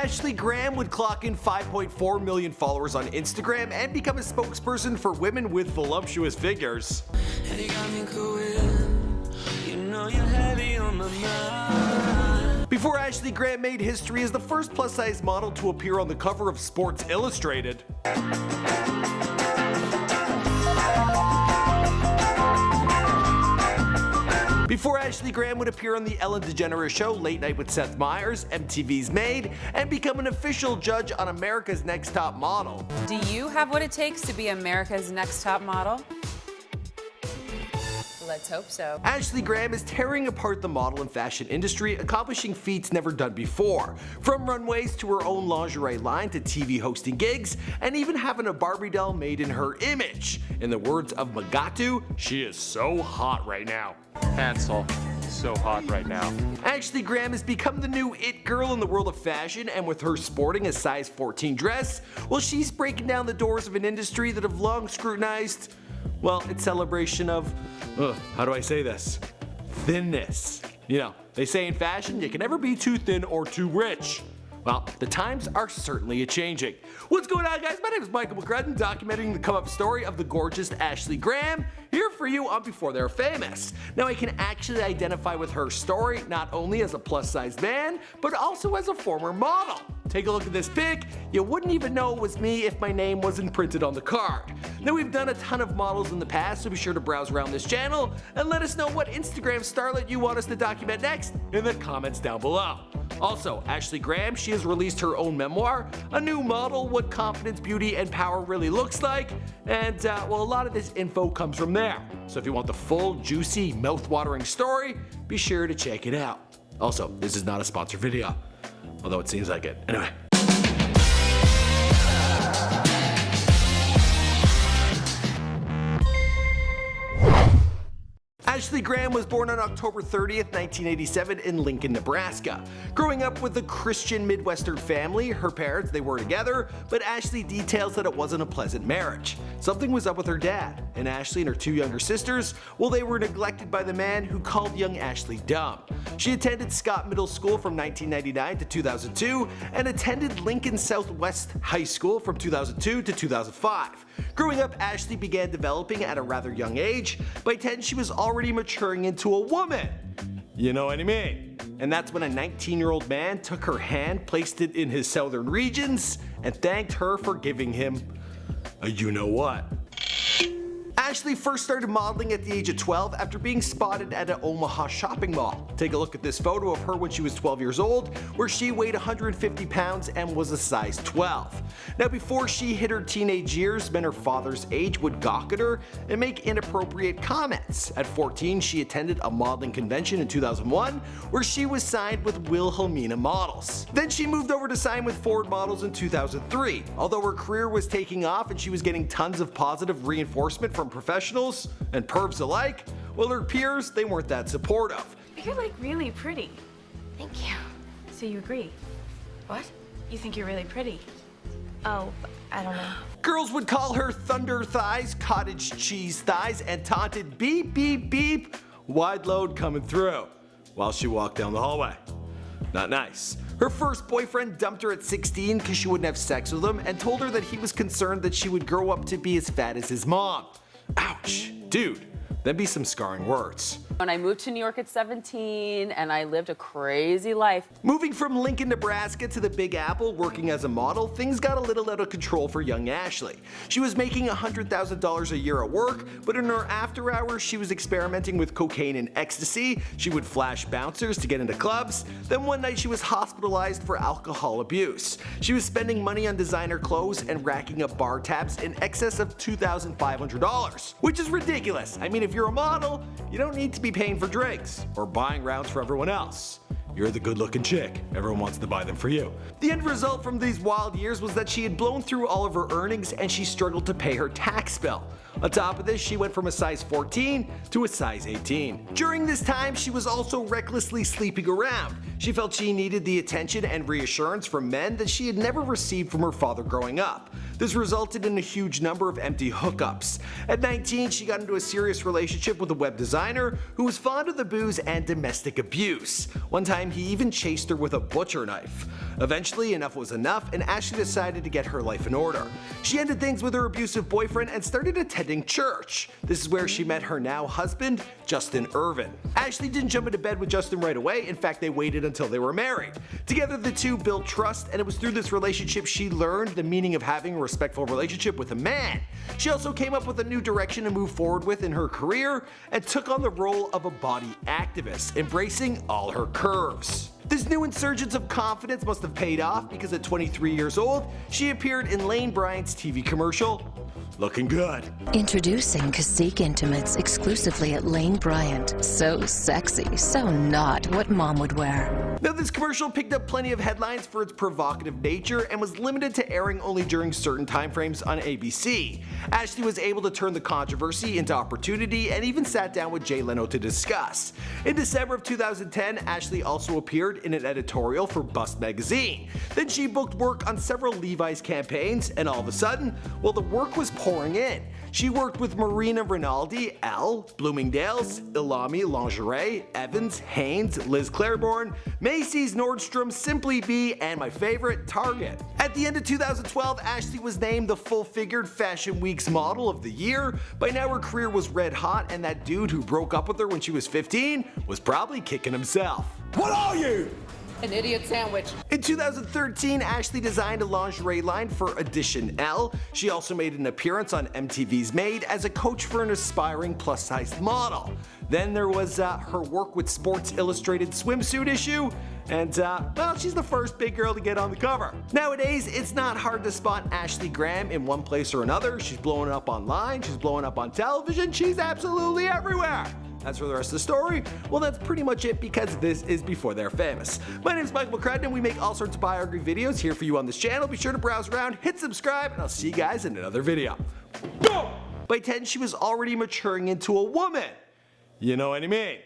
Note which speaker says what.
Speaker 1: Ashley Graham would clock in 5.4 million followers on Instagram and become a spokesperson for women with voluptuous figures.
Speaker 2: And you got me going, you know you're heavy on my mind.
Speaker 1: Before Ashley Graham made history as the first plus-size model to appear on the cover of Sports Illustrated. Before Ashley Graham would appear on the Ellen DeGeneres Show, Late Night with Seth Meyers, MTV's Made, and become an official judge on America's Next Top Model.
Speaker 3: Do you have what it takes to be America's Next Top Model? Let's hope so.
Speaker 1: Ashley Graham is tearing apart the model and fashion industry, accomplishing feats never done before. From runways to her own lingerie line to TV hosting gigs, and even having a Barbie doll made in her image. In the words of Magatu, she is so hot right now.
Speaker 4: Hansel, so hot right now.
Speaker 1: Ashley Graham has become the new it girl in the world of fashion, and with her sporting a size 14 dress, well, she's breaking down the doors of an industry that have long scrutinized, well, its celebration of, how do I say this? Thinness. You know, they say in fashion you can never be too thin or too rich. Well, the times are certainly a-changing. What's going on, guys? My name is Michael McCrudden, documenting the come-up story of the gorgeous Ashley Graham, here for you on Before They're Famous. Now, I can actually identify with her story, not only as a plus-sized man, but also as a former model. Take a look at this pic. You wouldn't even know it was me if my name wasn't printed on the card. Now, we've done a ton of models in the past, so be sure to browse around this channel and let us know what Instagram starlet you want us to document next in the comments down below. Also, Ashley Graham, she has released her own memoir, A New Model, What Confidence, Beauty, and Power Really Looks Like, and well, a lot of this info comes from there. So if you want the full, juicy, mouth-watering story, be sure to check it out. Also, this is not a sponsored video, although it seems like it. Anyway. Ashley Graham was born on October 30th, 1987 in Lincoln, Nebraska. Growing up with a Christian Midwestern family, her parents, they were together, but Ashley details that it wasn't a pleasant marriage. Something was up with her dad, and Ashley and her two younger sisters, well, they were neglected by the man who called young Ashley dumb. She attended Scott Middle School from 1999 to 2002 and attended Lincoln Southwest High School from 2002 to 2005. Growing up, Ashley began developing at a rather young age. By 10, she was already maturing into a woman. You know what I mean? And that's when a 19-year-old man took her hand, placed it in his southern regions, and thanked her for giving him a you-know-what. Ashley first started modeling at the age of 12 after being spotted at an Omaha shopping mall. Take a look at this photo of her when she was 12 years old, where she weighed 150 pounds and was a size 12. Now, before she hit her teenage years, men her father's age would gawk at her and make inappropriate comments. At 14, she attended a modeling convention in 2001, where she was signed with Wilhelmina Models. Then she moved over to sign with Ford Models in 2003. Although her career was taking off and she was getting tons of positive reinforcement from professionals and pervs alike, well, her peers, they weren't that supportive.
Speaker 5: You're like really pretty.
Speaker 6: Thank you.
Speaker 5: So you agree?
Speaker 6: What?
Speaker 5: You think you're really pretty?
Speaker 6: Oh, I don't know.
Speaker 1: Girls would call her thunder thighs, cottage cheese thighs, and taunted beep beep beep, wide load coming through, while she walked down the hallway. Not nice. Her first boyfriend dumped her at 16 because she wouldn't have sex with him and told her that he was concerned that she would grow up to be as fat as his mom. Ouch, dude, that'd be some scarring words.
Speaker 3: When I moved to New York at 17 and I lived a crazy life.
Speaker 1: Moving from Lincoln, Nebraska to the Big Apple working as a model, things got a little out of control for young Ashley. She was making $100,000 a year at work, but in her after hours she was experimenting with cocaine and ecstasy. She would flash bouncers to get into clubs. Then one night she was hospitalized for alcohol abuse. She was spending money on designer clothes and racking up bar tabs in excess of $2,500, which is ridiculous. I mean, if you're a model, you don't need to be paying for drinks or buying rounds for everyone else. You're the good-looking chick. Everyone wants to buy them for you. The end result from these wild years was that she had blown through all of her earnings and she struggled to pay her tax bill. On top of this, she went from a size 14 to a size 18. During this time, she was also recklessly sleeping around. She felt she needed the attention and reassurance from men that she had never received from her father growing up. This resulted in a huge number of empty hookups. At 19, she got into a serious relationship with a web designer who was fond of the booze and domestic abuse. One time, he even chased her with a butcher knife. Eventually, enough was enough, and Ashley decided to get her life in order. She ended things with her abusive boyfriend and started attending church. This is where she met her now husband, Justin Irvin. Ashley didn't jump into bed with Justin right away. In fact, they waited until they were married. Together, the two built trust, and it was through this relationship she learned the meaning of having a respectful relationship with a man. She also came up with a new direction to move forward with in her career and took on the role of a body activist, embracing all her curves. This new insurgence of confidence must have paid off because at 23 years old, she appeared in Lane Bryant's TV commercial, looking good.
Speaker 7: Introducing Cacique Intimates exclusively at Lane Bryant. So sexy, so not what mom would wear.
Speaker 1: Now, this commercial picked up plenty of headlines for its provocative nature and was limited to airing only during certain timeframes on ABC. Ashley was able to turn the controversy into opportunity and even sat down with Jay Leno to discuss. In December of 2010, Ashley also appeared in an editorial for Bust magazine. Then she booked work on several Levi's campaigns, and all of a sudden, well, the work was pouring in. She worked with Marina Rinaldi, Elle, Bloomingdale's, Ilami Lingerie, Evans, Hanes, Liz Claiborne, Macy's, Nordstrom, Simply Be, and my favorite, Target. At the end of 2012, Ashley was named the Full-Figured Fashion Week's Model of the Year. By now her career was red hot, and that dude who broke up with her when she was 15 was probably kicking himself. What are you?
Speaker 3: An idiot sandwich.
Speaker 1: In 2013, Ashley designed a lingerie line for Edition L. She also made an appearance on MTV's Made as a coach for an aspiring plus-sized model. Then there was her work with Sports Illustrated swimsuit issue, and well, she's the first big girl to get on the cover. Nowadays, it's not hard to spot Ashley Graham in one place or another. She's blowing up online, she's blowing up on television, she's absolutely everywhere. As for the rest of the story, well, that's pretty much it because this is before they're famous. My name is Michael McCrudden and we make all sorts of biography videos here for you on this channel. Be sure to browse around, hit subscribe, and I'll see you guys in another video. Boom! By 10, she was already maturing into a woman. You know what I mean?